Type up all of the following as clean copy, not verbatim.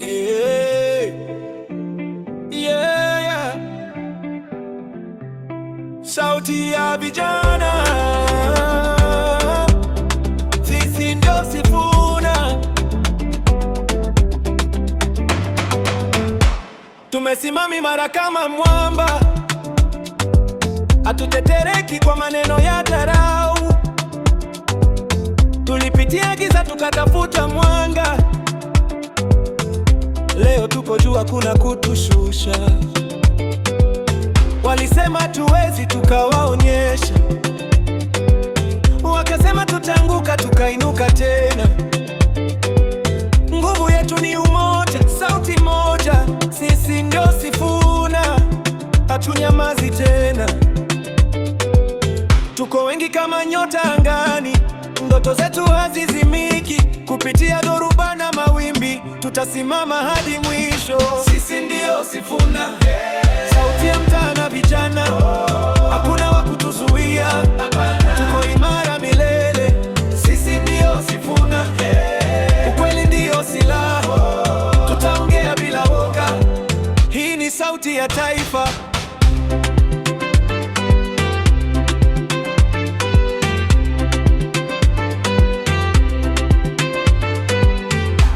Yeah. Yeah, yeah. Sauti ya vijana, sisi ndio Sifuna. Tumesimama imara kama mwamba, hatutetereki kwa maneno ya dharau. Tulipitia giza tukatafuta mwanga, leo tuko juu, hakuna kutushusha. Walisema tuwezi, tukawaonyesha. Wakasema tutanguka, tukainuka tena. Nguvu yetu ni umoja, sauti moja, sisi ndio Sifuna. Hatunyamazi tena, tuko wengi kama nyota angani. Ndoto zetu hazizimiki, kupitia dhoruba na mawimbi, tutasimama hadi mwisho. Sisi ndio Sifuna, sauti ya mtaa na vijana. Hakuna wa kutuzuia, tuko imara milele. Sisi ndio Sifuna, ukweli ndio silaha, tutaongea bila woga. Hii ni sauti ya taifa.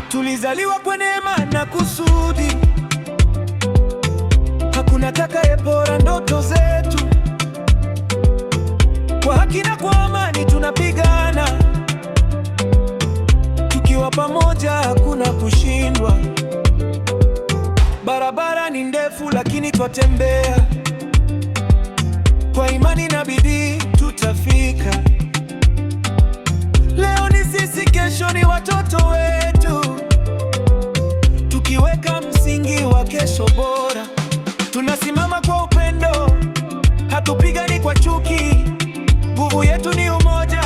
Tulizaliwa kwa neema na kusudi, hakuna atakayepora ndoto zetu. Kwa haki na kwa amani tunapigana, tukiwa pamoja hakuna kushindwa. Barabara ni ndefu lakini twatembea, kwa imani na bidii tutafika. Leo ni sisi, kesho ni watoto wetu, tukiweka msingi wa kesho bora. Tunasimama kwa upendo, hatupigani kwa chuki. Nguvu yetu ni umoja,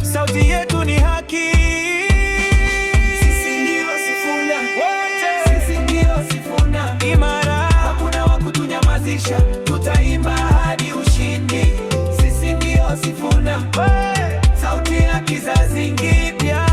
sauti yetu ni haki. Sisi ndio Sifuna wote, sisi ndio Sifuna imara, hakuna wa kutunyamazisha. Tutaimba hadi ushindi. Sisi ndio Sifuna, sauti ya kizazi kipya.